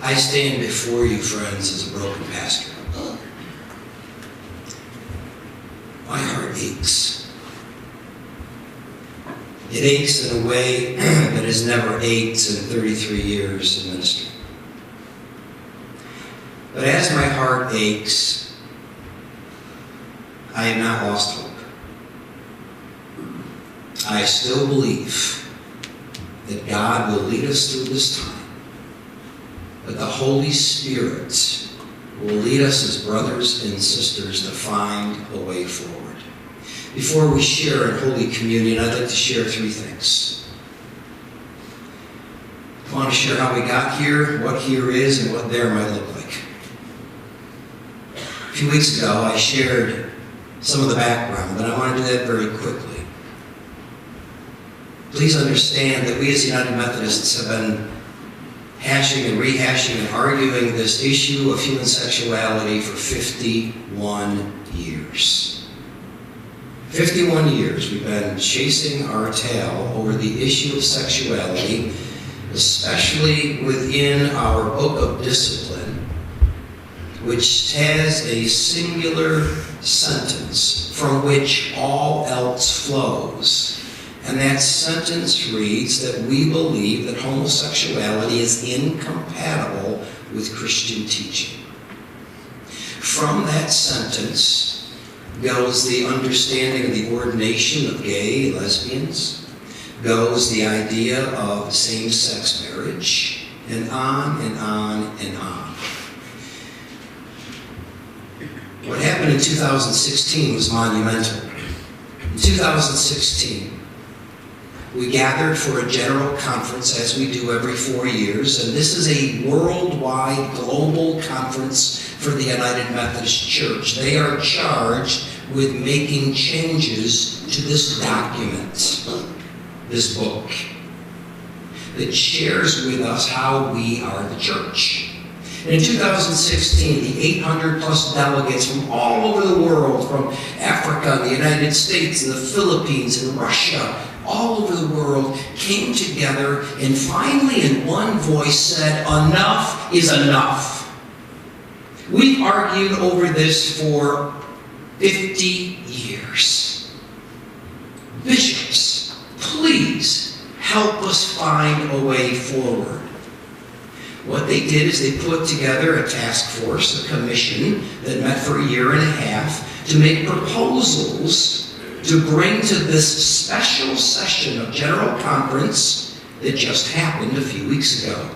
I stand before you, friends, as a broken pastor. My heart aches. It aches in a way that has never ached in 33 years of ministry. But as my heart aches, I have not lost hope. I still believe that God will lead us through this time. But the Holy Spirit will lead us as brothers and sisters to find a way forward. Before we share in Holy Communion, I'd like to share three things. I want to share how we got here, what here is, and what there might look like. A few weeks ago, I shared some of the background, but I want to do that very quickly. Please understand that we as United Methodists have been hashing and rehashing and arguing this issue of human sexuality for 51 years. 51 years we've been chasing our tail over the issue of sexuality, especially within our book of discipline, which has a singular sentence from which all else flows. And that sentence reads that we believe that homosexuality is incompatible with Christian teaching. From that sentence goes the understanding of the ordination of gay and lesbians, goes the idea of same-sex marriage, and on and on and on. What happened in 2016 was monumental. In 2016, we gathered for a general conference, as we do every 4 years, and this is a worldwide, global conference for the United Methodist Church. They are charged with making changes to this document, this book, that shares with us how we are the church. And in 2016, the 800 plus delegates from all over the world, from Africa, the United States, and the Philippines, and Russia, all over the world, came together and finally in one voice said, enough is enough. We've argued over this for 50 years. Bishops, please help us find a way forward. What they did is they put together a task force, a commission that met for a year and a half to make proposals to bring to this special session of General Conference that just happened a few weeks ago.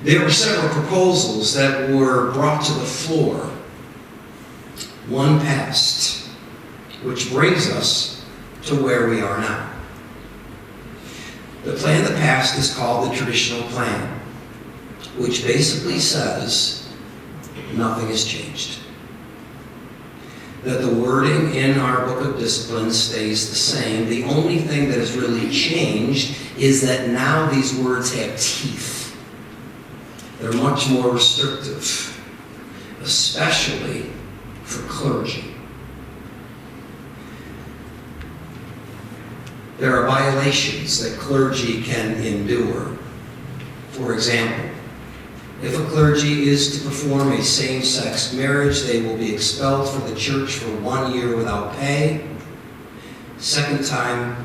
There were several proposals that were brought to the floor. One passed, which brings us to where we are now. The plan that passed is called the traditional plan, which basically says nothing has changed. That the wording in our book of discipline stays the same. The only thing that has really changed is that now these words have teeth. They're much more restrictive, especially for clergy. There are violations that clergy can endure. For example, if a clergy is to perform a same-sex marriage, they will be expelled from the church for 1 year without pay. Second time,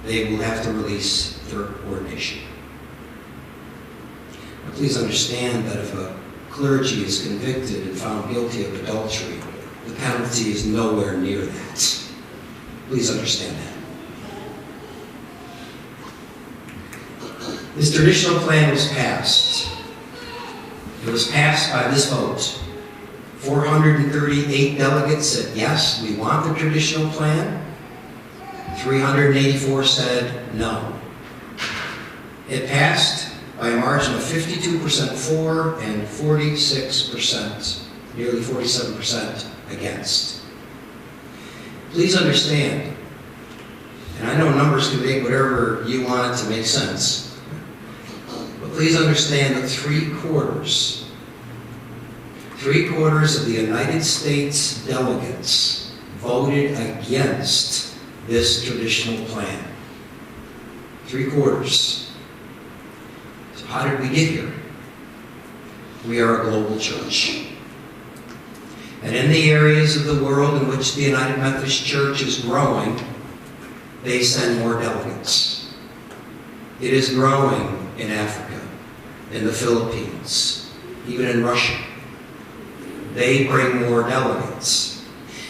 they will have to release their ordination. Now, please understand that if a clergy is convicted and found guilty of adultery, the penalty is nowhere near that. Please understand that. This traditional plan was passed. It was passed by this vote. 438 delegates said, yes, we want the traditional plan. 384 said, no. It passed by a margin of 52% for and 46%, nearly 47% against. Please understand, and I know numbers can make whatever you want it to make sense, but please understand that three-quarters of the United States delegates voted against this traditional plan. Three-quarters. So How did we get here? We are a global church. And in the areas of the world in which the United Methodist Church is growing, they send more delegates. It is growing in Africa, in the Philippines, even in Russia. They bring more delegates.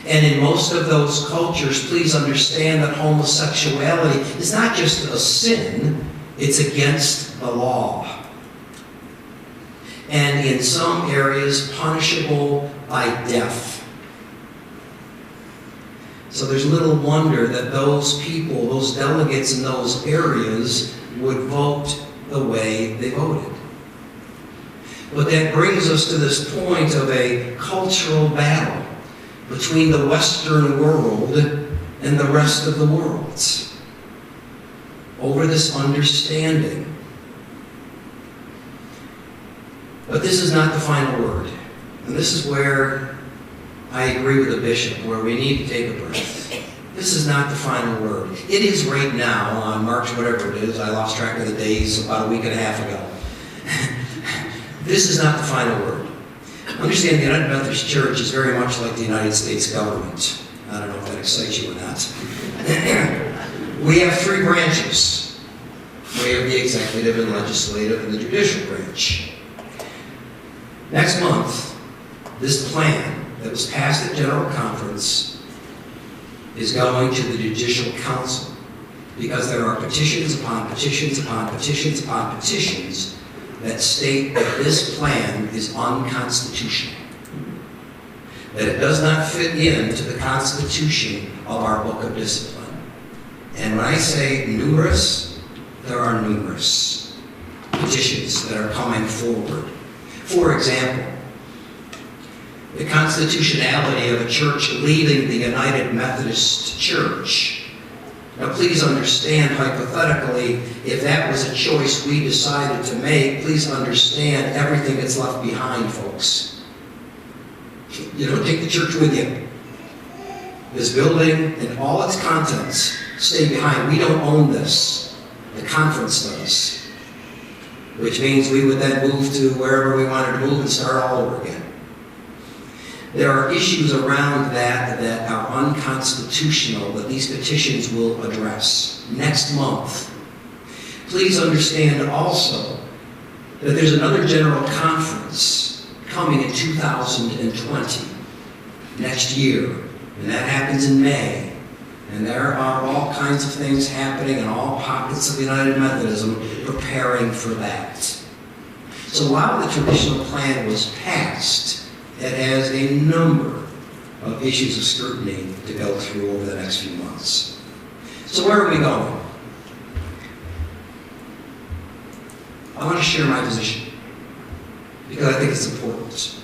And in most of those cultures, please understand that homosexuality is not just a sin, it's against the law. And in some areas, punishable by death. So there's little wonder that those people, those delegates in those areas, would vote the way they voted. But that brings us to this point of a cultural battle between the Western world and the rest of the world over this understanding. But this is not the final word. And this is where I agree with the bishop, where we need to take a breath. This is not the final word. It is right now on March, whatever it is. I lost track of the days about a week and a half ago. This is not the final word. Understand the United Methodist Church is very much like the United States government. I don't know if that excites you or not. We have three branches. We have the executive and legislative and the judicial branch. Next month, this plan that was passed at General Conference is going to the Judicial Council because there are petitions upon petitions upon petitions upon petitions that state that this plan is unconstitutional, that it does not fit into the Constitution of our Book of Discipline. And when I say numerous, there are numerous petitions that are coming forward. For example, the constitutionality of a church leaving the United Methodist Church. Now please understand, hypothetically, if that was a choice we decided to make, please understand everything that's left behind, folks. You don't take the church with you. This building and all its contents stay behind. We don't own this. The conference does. Which means we would then move to wherever we wanted to move and start all over again. There are issues around that that are unconstitutional that these petitions will address next month. Please understand also that there's another general conference coming in 2020, next year, and that happens in May. And there are all kinds of things happening in all pockets of United Methodism preparing for that. So while the traditional plan was passed, it has a number of issues of scrutiny to go through over the next few months. So where are we going? I want to share my position because I think it's important.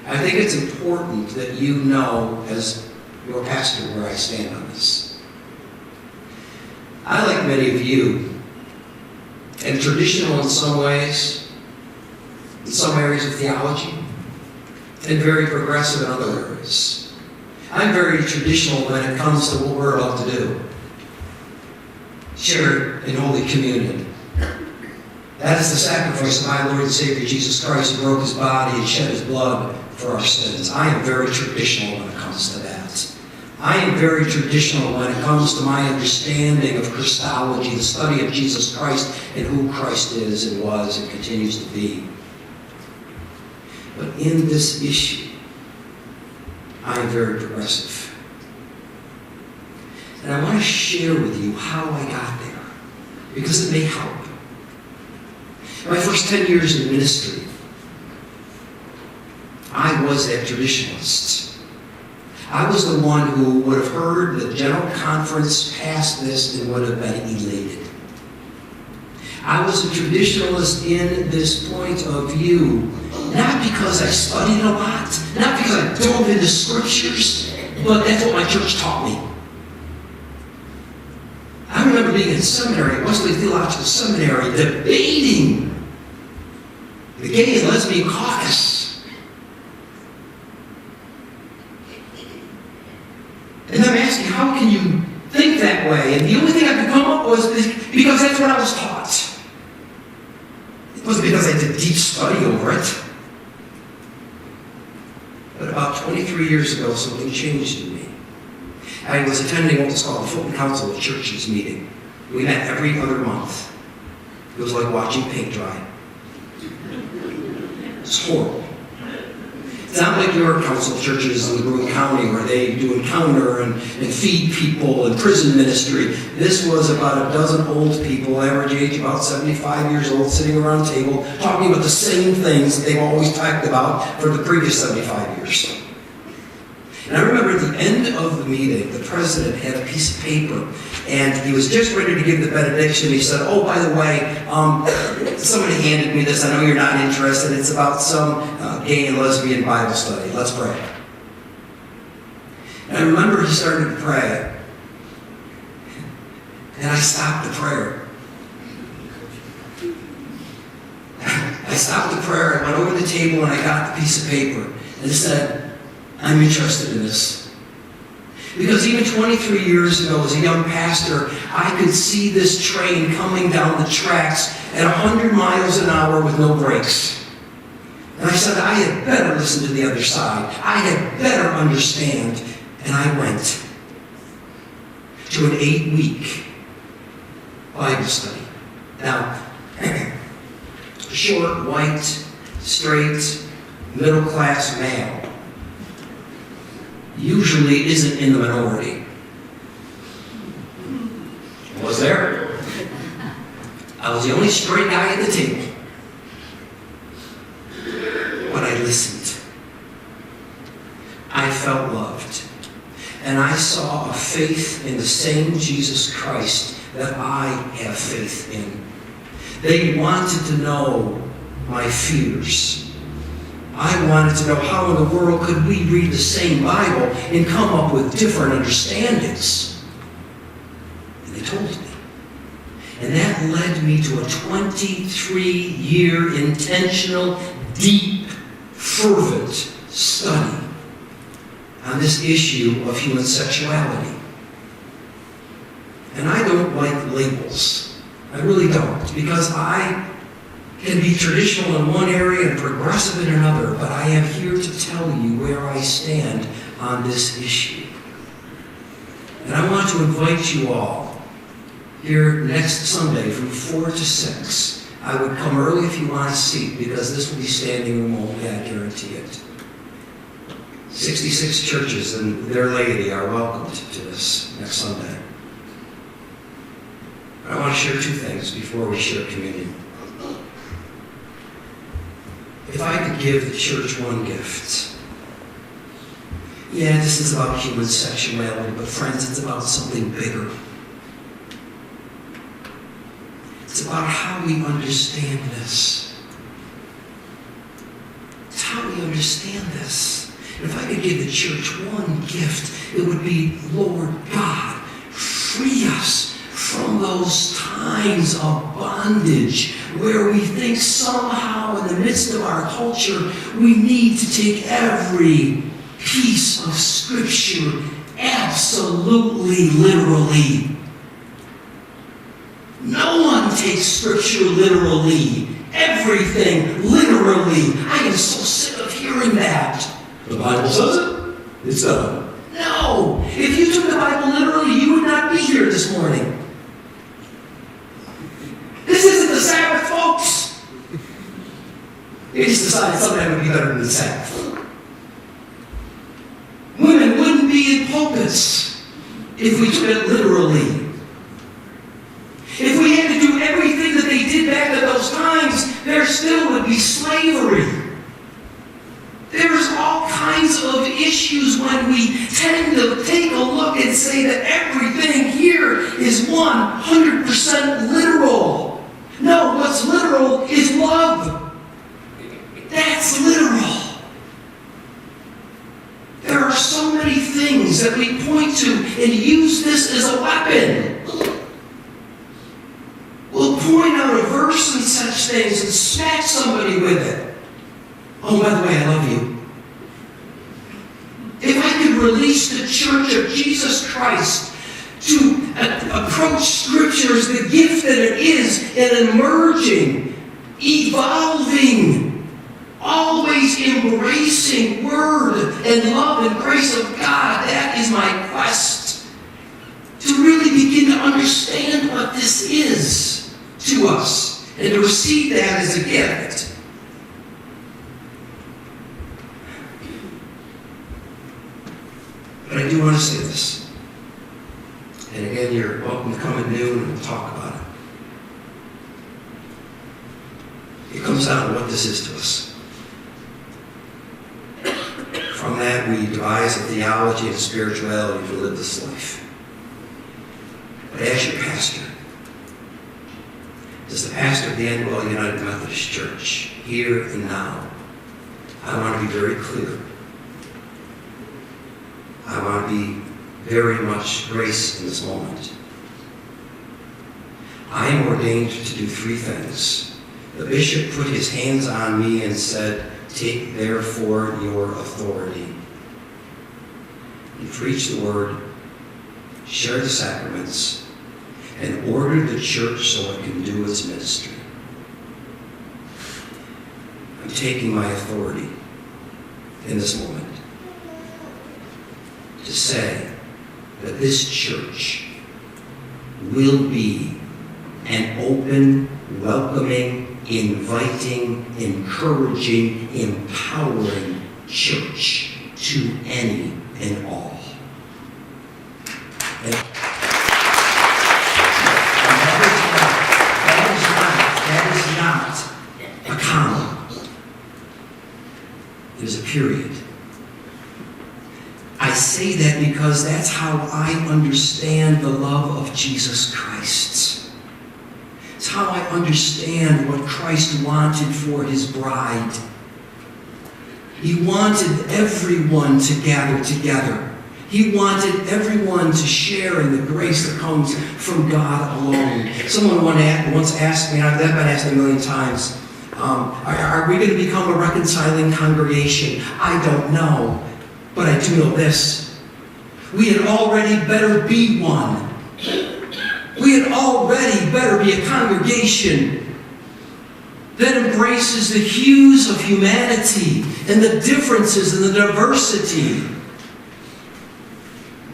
I think it's important that you know, as your pastor, where I stand on this. I, like many of you, am traditional in some ways, in some areas of theology, and very progressive in other areas. I'm very traditional when it comes to what we're about to do. Share in Holy Communion. That is the sacrifice of my Lord and Savior Jesus Christ, who broke his body and shed his blood for our sins. I am very traditional when it comes to that. I am very traditional when it comes to my understanding of Christology, the study of Jesus Christ and who Christ is and was and continues to be. But in this issue, I am very progressive. And I want to share with you how I got there, because it may help. My first 10 years in ministry, I was that traditionalist. I was the one who would have heard the General Conference pass this and would have been elated. I was a traditionalist in this point of view, not because I studied a lot, not because I dove into scriptures, but that's what my church taught me. I remember being in seminary, Wesley Theological Seminary, debating the gay and lesbian caucus. And I'm asking, how can you think that way? And the only thing I could come up with was because that's what I was taught. It wasn't because I did deep study over it. But about 23 years ago, something changed in me. I was attending what was called the Fulton Council of Churches meeting. We met every other month. It was like watching paint dry. It's horrible. It's not like your council of churches in Broome County where they do encounter and feed people and prison ministry. This was about a dozen old people, average age about 75 years old, sitting around a table talking about the same things that they've always talked about for the previous 75 years. And I remember at the end of the meeting, the president had a piece of paper, and he was just ready to give the benediction. He said, "Oh, by the way, somebody handed me this. I know you're not interested. It's about some gay and lesbian Bible study. Let's pray." And I remember he started to pray, and I stopped the prayer. I stopped the prayer, I went over to the table, and I got the piece of paper, and it said, "I'm interested in this." Because even 23 years ago, as a young pastor, I could see this train coming down the tracks at 100 miles an hour with no brakes. And I said, I had better listen to the other side. I had better understand. And I went to an 8-week Bible study. Now, short, white, straight, middle-class male usually isn't in the minority. Was there? I was the only straight guy at the table. But I listened. I felt loved. And I saw a faith in the same Jesus Christ that I have faith in. They wanted to know my fears. I wanted to know how in the world could we read the same Bible and come up with different understandings. And they told me. And that led me to a 23-year intentional, deep, fervent study on this issue of human sexuality. And I don't like labels. I really don't, because I can be traditional in one area and progressive in another, but I am here to tell you where I stand on this issue. And I want to invite you all here next Sunday from 4 to 6. I would come early if you want a seat, because this will be standing room only, I guarantee it. 66 churches and their laity are welcomed to this next Sunday. I want to share 2 things before we share communion. If I could give the church one gift. Yeah, this is about human sexuality, but friends, it's about something bigger. It's about how we understand this. It's how we understand this. And if I could give the church one gift, it would be, Lord God, free us from those times of bondage where we think somehow in the midst of our culture we need to take every piece of Scripture absolutely literally. No one takes Scripture literally. Everything literally. I am so sick of hearing that. The Bible says it. It's done. No. If you took the Bible literally, you would not be here this morning. This isn't the Sabbath, folks. They just decided Sunday would be better than the Sabbath. Women wouldn't be in pulpits if we took it literally. If we had to do everything that they did back at those times, there still would be slavery. There's all kinds of issues when we tend to take a look and say that everything here is 100% literal. No, what's literal is love. That's literal. There are so many things that we point to and use this as a weapon. We'll point out a verse and such things and smack somebody with it. Oh, by the way, I love you. If I could release the Church of Jesus Christ to approach Scripture as the gift that it is and emerging evolving, always embracing Word and love and grace of God. That is my quest, to really begin to understand what this is to us and to receive that as a gift. But I do want to say this. And again, you're welcome to come at noon and we'll talk about it. It comes down to what this is to us. From that, we devise a theology and spirituality to live this life. But as your pastor, as the pastor of the Endwell United Methodist Church, here and now, I want to be very clear. I want to be very much grace in this moment. I am ordained to do three things. The bishop put his hands on me and said, "Take therefore your authority and preach the word, share the sacraments, and order the church so it can do its ministry." I'm taking my authority in this moment to say that this church will be an open, welcoming, inviting, encouraging, empowering church to any and all. And that is not a comma. It is a period. I say that because that's how I understand the love of Jesus Christ. It's how I understand what Christ wanted for his bride. He wanted everyone to gather together. He wanted everyone to share in the grace that comes from God alone. Someone once asked me, and I've been asked a million times, are we going to become a reconciling congregation? I don't know. But I do know this. We had already better be one. We had already better be a congregation that embraces the hues of humanity and the differences and the diversity.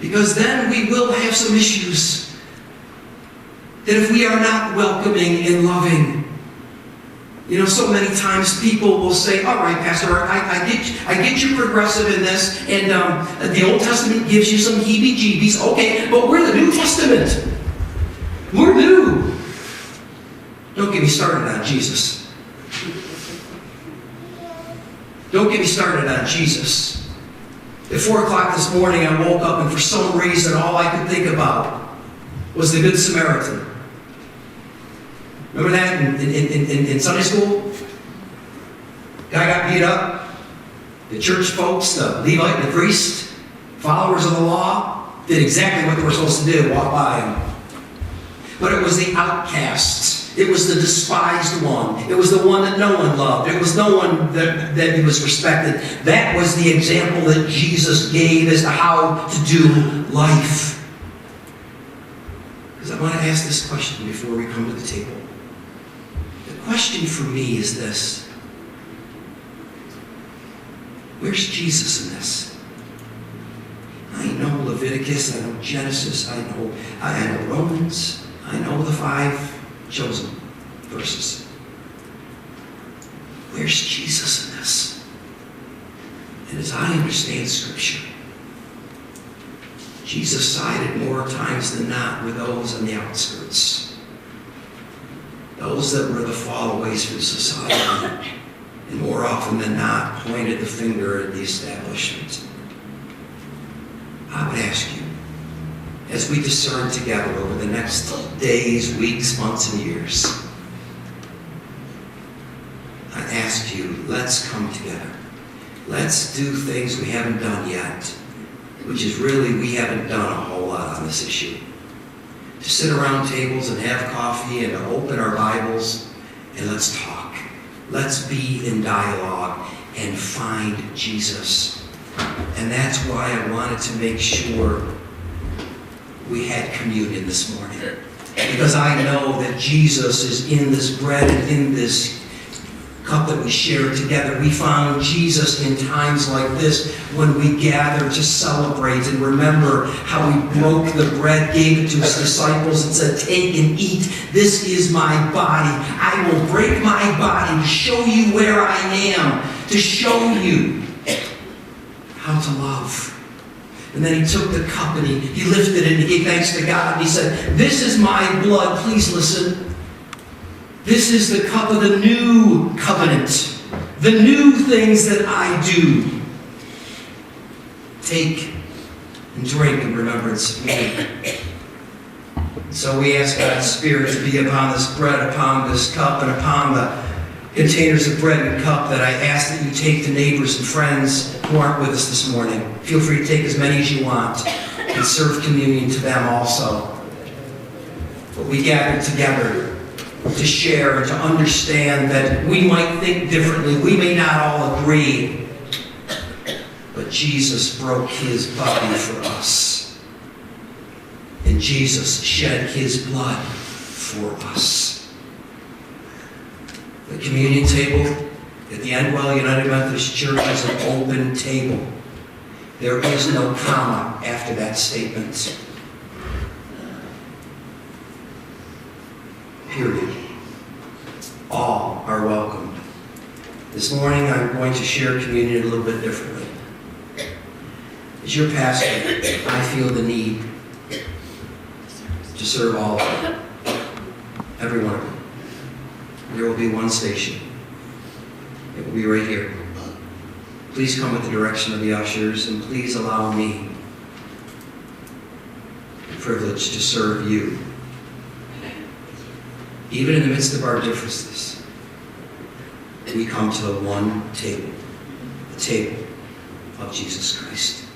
Because then we will have some issues that if we are not welcoming and loving. You know, so many times people will say, "All right, Pastor, I get you progressive in this, and the Old Testament gives you some heebie-jeebies. Okay, but we're the New Testament. We're new." Don't get me started on Jesus. Don't get me started on Jesus. At 4 o'clock this morning, I woke up, and for some reason, all I could think about was the Good Samaritan. Remember that in Sunday school? Guy got beat up. The church folks, the Levite and the priest, followers of the law, did exactly what they were supposed to do, walk by him. But it was the outcasts. It was the despised one. It was the one that no one loved. It was no one that he was respected. That was the example that Jesus gave as to how to do life. Because I want to ask this question before we come to the table. The question for me is this. Where's Jesus in this? I know Leviticus, I know Genesis, I know Romans, I know the 5 chosen verses. Where's Jesus in this? And as I understand Scripture, Jesus sided more times than not with those on the outskirts. Those that were the fallaways from society, and more often than not pointed the finger at the establishment. I would ask you, as we discern together over the next days, weeks, months, and years, I'd ask you, let's come together. Let's do things we haven't done yet, which is really we haven't done a whole lot on this issue. To sit around tables and have coffee and to open our Bibles and let's talk. Let's be in dialogue and find Jesus. And that's why I wanted to make sure we had communion this morning. Because I know that Jesus is in this bread and in this cup that we share together. We found Jesus in times like this when we gather to celebrate and remember how he broke the bread, gave it to his disciples, and said, "Take and eat. This is my body. I will break my body to show you where I am, to show you how to love." And then he took the cup and he lifted it and he gave thanks to God. And he said, "This is my blood." Please listen. "This is the cup of the new covenant, the new things that I do. Take and drink in remembrance of me." So we ask God's Spirit to be upon this bread, upon this cup, and upon the containers of bread and cup that I ask that you take to neighbors and friends who aren't with us this morning. Feel free to take as many as you want and serve communion to them also. But we gather together to share and to understand that we might think differently. We may not all agree, but Jesus broke his body for us. And Jesus shed his blood for us. The communion table at the Endwell United Methodist Church is an open table. There is no comma after that statement. Period. All are welcome. This morning I'm going to share communion a little bit differently. As your pastor, I feel the need to serve all of you. Every one of you. There will be one station. It will be right here. Please come with the direction of the ushers, and please allow me the privilege to serve you. Even in the midst of our differences, we come to the one table, the table of Jesus Christ.